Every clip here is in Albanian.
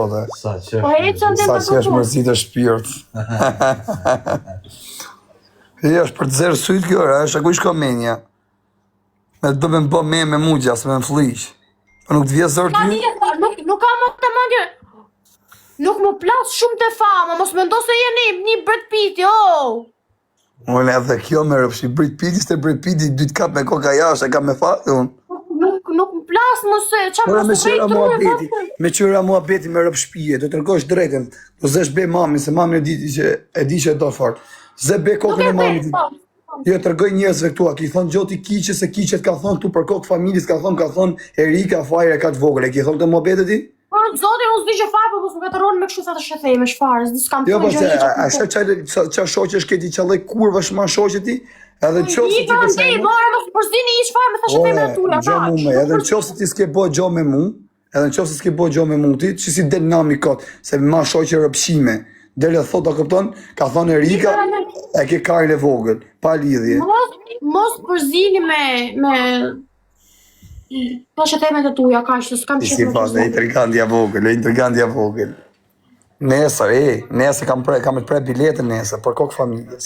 jote. Sa që është mërzi të shpirt. Është për të zerë sytë kjo, është aku i shkomenja. Me të bëme bë me mugja, se me më flish. Po nuk të vje zërë ty? Nuk ka më të mandje. Nuk më plas shumë të fama, mos me ndo se jeni një Brad Pitt, jo. Unë edhe kjo me rëpshi, Brad Pitt ishte Brad Pitt i dytë kap me koka jashtë, e ka me fatë unë. Nuk më plas më se, qa më së vejtë truhe. Me qëra mua beti me rëpshpije, do të rëgosh drejten, do zesh be mami, se mami e di që e do fort. Ze be kokën e mami ti. Jo, të rëgoj njerëzve këtu, a ki thonë gjoti kiqe, se kiqet ka thonë tu për kokë familjes, ka thonë Erika, fajre ka të vogël, e ki thonë të mua bete ti? Po, zote, unë s'di që fajë, po më vetëronë me kështu sa të shethej, me shfarë, s'di s'kam të gjë që a qa shoqe është këti qallaj kurva shma shoqe ti? Edhe në qofë se ti pësaj mu? Por s'di një ishë fajë me thashe tej me në tuja, edhe në qofë se ti s'ke bo gjo me mu, ti, që si del nami kotë, se ma shoqe rëpshime, dele thot a këpton, ka thonë Erika, e ke karin e vogël, pa lidhje. Mos përzini me thashe tej me të tuja, ka që s'kam që Si pas, e intrigandja vogël, Nesër kam të pre biletën nesër, për kokë familjes.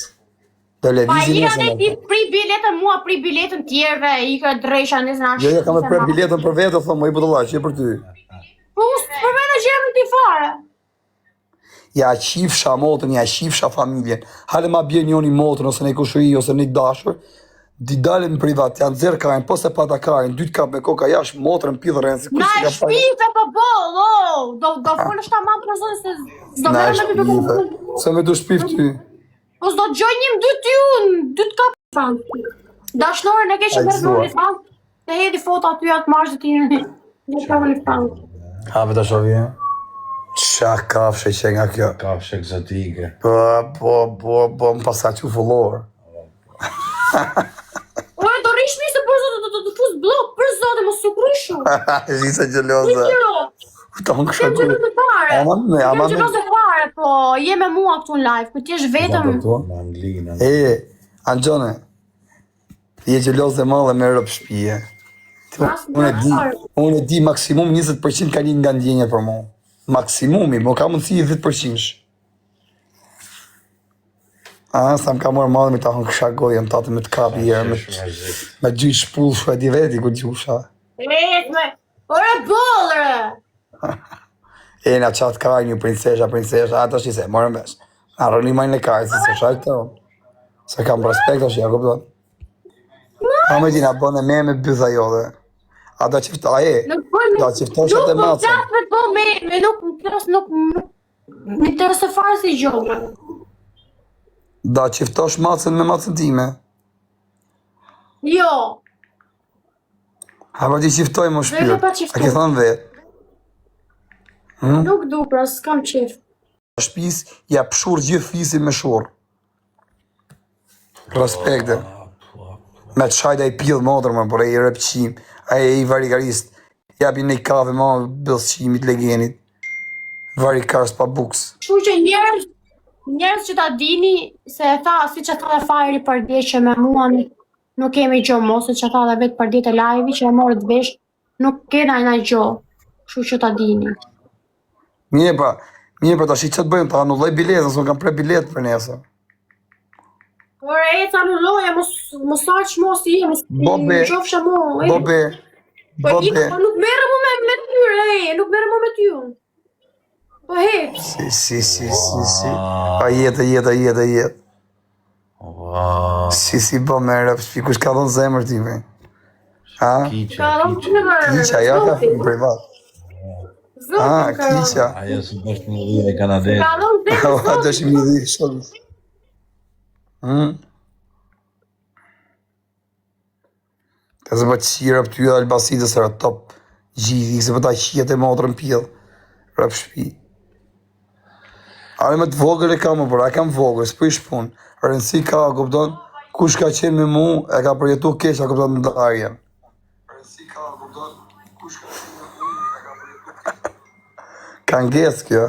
Pa i ka ne ti pri biletën mua, pri biletën tjerve, i ka dresha nesër në Jo, kam të pre biletën për vetë, thëmë, i bëdëlla, që e për ty. Po, për me në gjemë ti fare. Ja qifsha motën, ja qifsha familjen. Hale ma bje njoni motën, ose një kushëri, ose një dashur, di dalim në privat, janë zerë karin, po se pata karin, dytë kap me koka jash, motërën pidhërën, si kush ka fajnë. Na shpife për bolë, do folë shta mamë për zonë, se s'do mërë me të shpife, se me du shpif ty. Po s'do të gjoj njëm dytë ju, dytë kap fanë. Dashnore në keshë mërë në një fanë, të hedi foto aty atë marshë të tjene, në shkavë një fanë. Have të shovje? Qa kafshë që nga kjo? Kafshë egzotike. Po, më pasa që fullor. Ore, do rishmi se për zote të fusë blok, për zote, më sukryshu. Zhisa gjeloza. Këton kësha ku. Kem gjeloze fare, po, je me mua këtu në live, ku t'jesh vetëm. Angjone, je gjeloze madhe me rëpë shpije. Unë e di maksimum 20% ka një nga ndjenje për mu. Maksimumi, mo ka mundësi 10%. Sa më ka morë madhe me ta hënë kësha gojën, tatë me të kapi jërë, me gjyë shpullë shua di veti ku gjusha. Ore bolëre! Na qatë kajnë një prinsesha, ata shi se, morën vesh. Arë një majnë në kajnë, se se shajtë të unë. Se kam respekt është, ja kupton. A me ti na bëne me bëtha jo dhe. A da qifta, da qiftosh atë macën. Nuk më qatë me të bo nuk më interesë farë si gjohë. Da qiftosh macën me macën time. Jo. Ha për ti qiftoj më shpirë, a ke thonë vetë. Nuk du, pra s'kam qef. Shpis, ja pëshur gjithë fisin me shurë. Respekte. Me të shajda i pjellë modrë më, por e i rëpqim, a e i varigarist. Jabi në i kave ma bëllëqimit legenit. Varikarës pa buks. Shu që njerës që ta dini, se e tha, si që tha dhe fajri për dje që me mua nuk kemi gjo mos, se që tha dhe vetë për dje të live, që e morë të vesh, nuk kena i na gjo. Shu që ta dini. Mirë pra, ta shi që të bëjmë, ta anulloj biletë, nësë më kam pre biletë për nesër. Por e të anulloja, mos aqë mos i, mos i qofësha mo. Bobe. Nuk merë mu me tyre, nuk merë mu me tyre. Po hep. Si. A jetë. Si, po me rëpë, kush ka dhonë zemër ti me? Kiqa, ja ka fëmë privat. Kiqa. Ajo së bështë më dhja e kanadesë. Ka dhonë zemër A dëshë më dhja, shodës. Ka se pa qira për ty dhe albasitës e top gjithi, se pa ta qijet e motrën pjellë, rëpë shpi. Ale me të vogër e kam, por a kam vogër, s'po i shpun. Rëndësi ka, kupton, kush ka qenë me mu, e ka përjetu keq, a kupton në darjen. Rëndësi ka, kupton, kush ka qenë me mu, e ka përjetu. Ka nges kjo.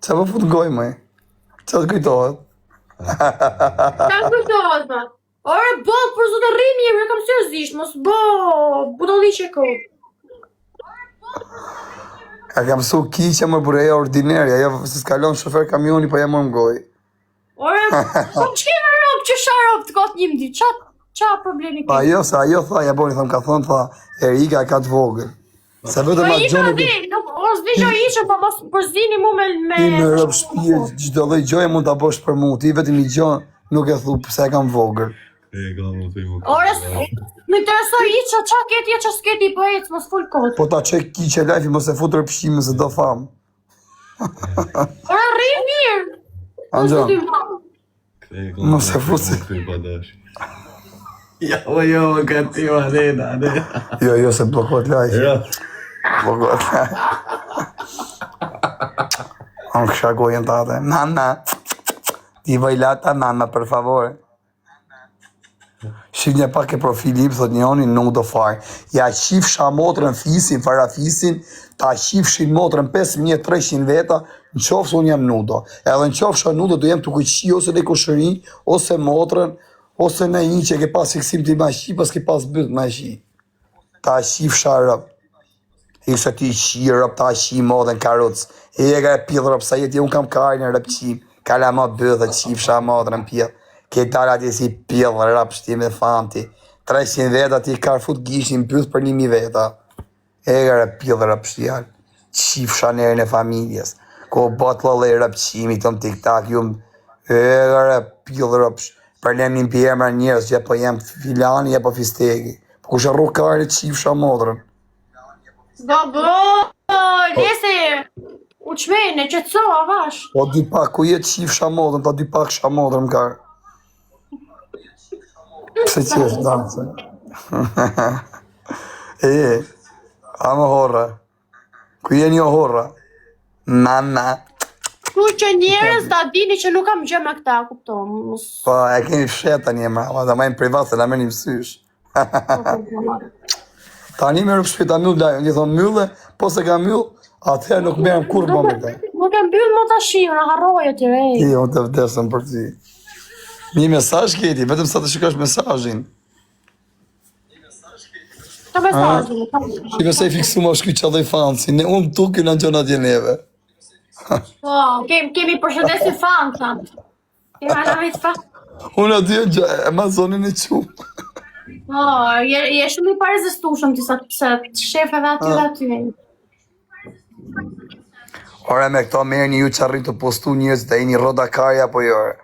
Qa po fut goj, mëj? Qa të kujtohet? Qa të kujtohet, ma? Ore, bo, për zote rrimi, e kam seriozisht, mos bo, budolli që ko. E kam mësu kiqe më bureja ordineri, ajo se s'kalon shofer kamioni, po jam më mgoj. Ore, po që në rob, që shë rob të gotë 11, qa problemi Pa ke? jo, se ajo tha, ja boni, ka thonë, tha, Erika ka të vogël. Se vetëm Po atë i gjoni, di, nuk, os di që ishë, po mos përzini mu me... ti me rëp shpije, gjdo lloj gjoje mund t'a bosh për mu, ti vetëm i gjo nuk e thu pëse e kam vogël. Ore, më interesoj i që qa keti e që s'keti po ecë, mos full kohë. Po ta qek kiqe lajfi, mos e futur pëshime se do tham. Ore, rri mirë. Anxon, mos e fusi. Jo, më ka ti Marina, ne. Jo, se blokot lajfi. Jo. Blokot lajfi. Unë kësha gojen tate. Nana, ti vajlata, nana, per favore. Shif një pak e profilim, thot njoni, nuk do farë. Ja shifsha motrën fisin, farafisin, ta shifshin motrën 5300 veta, në qofë se unë jam nudo. Edhe në qofë nudo, do jem të kuqi, ose në kushëri, ose motrën, ose në një që ke pas fiksim të ma shi, pas ke pas bëtë ma shi. Ta shifsha rëp. Ikse ti shi rëp, ta shi modën karuc. E ka e pjellë rëp, sa jeti, unë kam karë në rëp qim. Kala ma bëtë, shifsha modrën pjellë. Këtar ati si pjellë, rap shtim dhe famti. 300 veta ti karë fut gishin pyth për 1000 veta. Egare pjellë rap shtjall. Qif shanerin e familjes. Ko bat lële rap qimi të më tik-tak jumë. Egare pjellë rap shtjall. Për lemin për emra njërës që po jem filani e po fistegi. Po kushe rrug kare qif shamodrën. Lese, u qmene, që të soa, vash. Po dy pak, ku jetë qif shamodrën, ta dy pak shamodrën më karë. Pse qesh danse? Ama horra. Ku jeni o horra? Nana. Ku që njerës ta dini që nuk kam gjë me këta, kuptom. Po, e keni fsheta një mrava, da majnë privat se la meni mësysh. Tani me rëpë shpita myllë, një thonë myllë, po se ka myllë, atëherë nuk merëm kur më me ta. Nuk e mbyll më të shimë, në harrojë të rej. Ti, unë të vdesëm për ti. Një mesazh keti, vetëm sa të shikosh mesazhin. Të mesazhin. Shqipe se i fiksu më shky qadoj fansi, ne unë tukë në gjona djeneve. Po, kemi përshëndesi fan, thamë. Kemi anavit fan. Unë aty e Amazonin e qumë. Po, je shumë i parezistushëm tisa se shefe dhe aty dhe aty. Ore me këto merë një ju që arrin të postu njës dhe e një roda karja po jore.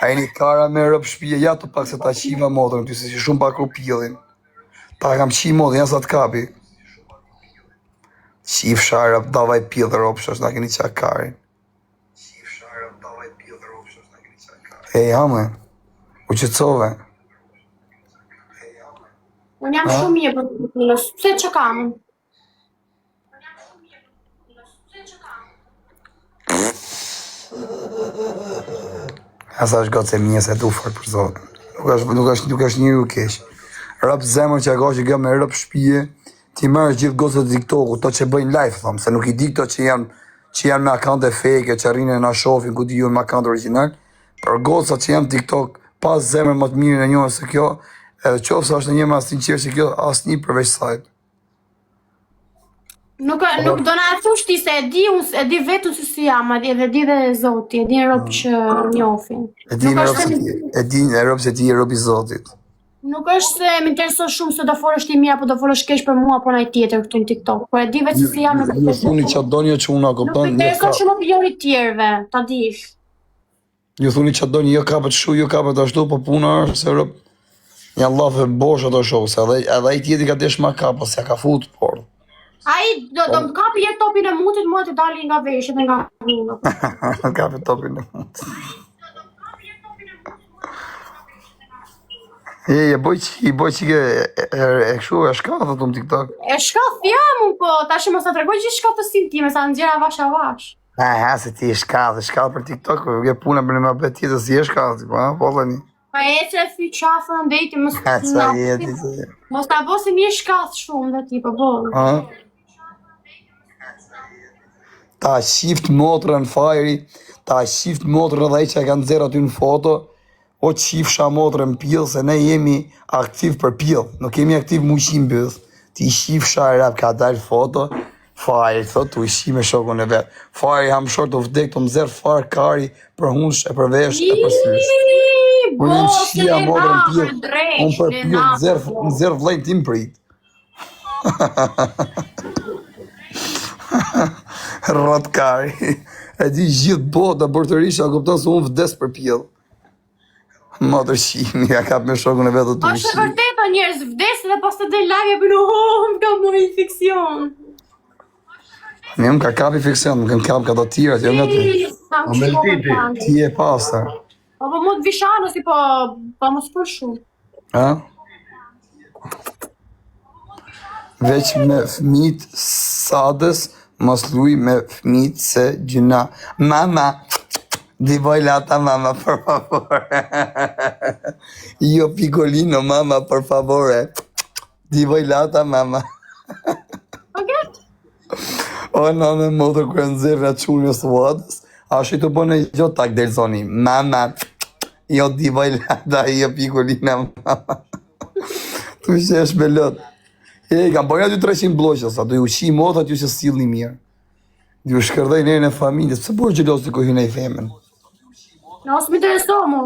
A e një kara me rëpë shpije, ja të pak se ta qima modrën, ty se që shumë pak rupillin. Ta kam qi modrën, ja sa të kapi. Qif sharëp, davaj pillë ropshosh, na keni qa karin. E jame, u qëtësove. Unë jam shumë mirë për të punës, pse që kam? Asa është gotë se mje se du fort për zotën. Nuk është një u kesh. Rëpë zemër që ka që gë me rëpë shpije, ti mërë gjithë gotët e TikToku, to që bëjnë live, thamë, se nuk i di këto që janë me akante fake, që rrinë në shofin, ku di ju me akante original, për gotët që janë TikTok, pas zemër më të mirë në njohë se kjo, edhe qofë sa është në një mas sinqerë që kjo, asë një përveç sajtë. Nuk do na e thush ti se e di vetu se si jam, edhe di dhe Zoti, e di në ropë që njofin. E di në ropë se ti e ropë i Zotit. Nuk është se më intereson shumë se do folësh ti mirë apo do folësh keq për mua apo ndaj tjetër këtu në TikTok. Po e di vetë se si jam në Ju thuni që do një që unë a Nuk kupton. më intereson shumë opinioni të tjerëve, ta dish. Ju thuni që do një jo kapët shu, jo kapët ashtu, po puna është se rëpë një Allah e bosh ato shohë, se edhe ai tjeti ka desh ma kapë, se ka fut, por. Ai do më kapi jetë topin e mutit, mua të dali nga veshët e nga vingo. Kapi topin e mutit. E boj që e këshu e shkathët të më TikTok. E shkath jam unë po, tash mos të tregoj gjithë shkathësin time, sa në gjera vash a vash. Se ti e shkathë për TikTok, ke puna për në më bet tjetës si e shkathë, po dhe një. Pa e që e fi qafë në ndejti, mos të abosi mi e shkath shumë dhe ti, po bo. Ta shift motrën fajri, ta shift motrën edhe që e kanë zera ty në foto, o qifsha motrën pjellë, se ne jemi aktiv për pjellë, nuk kemi aktiv mushim bëth. Ti shifsha rap ka dalë foto, Fajri, thot, të ushi me shokun e vetë. Fajri ham short të vdek, të mzer farë kari për hunsh, e për vesh, e për sysh. Unë jam shia modrën pjetë, unë për pjetë, mzer vlejnë tim prit. Rot kari. E di gjithë bota bërtërisha, kupton se unë vdes për pjellë. Modrë shimi, ja kap me shokun e vetë të ushi. Është e vërtetë njerëz vdesin dhe pas të del live e bëjnë më ka më infekcion. Ne më ka kapi fiksion, më kanë kap ka të tjera, jo nga ty. Ti e pasta. Po mu të vishano si po më s'për shumë. Ha? Veç me fëmit sadës, mos luj me fëmit se gjuna. Mama, di lata mama, por favore. Io piccolino, mama, por favore. Di lata mama. Okay? O, në me modër kërë nëzirë në qunë së vatës, a shi të bënë i gjotë tak del zoni, mama, jo di lata, io piccolina, mama. Tu shesh me lotë. E, kam bëjnë aty 300 bloqës, aty u shi modë aty që s'ilni mirë. Di u shkërdej nërën e familjes, pëse bërë gjelosë të kohin e i femen? Në osë më intereso mu.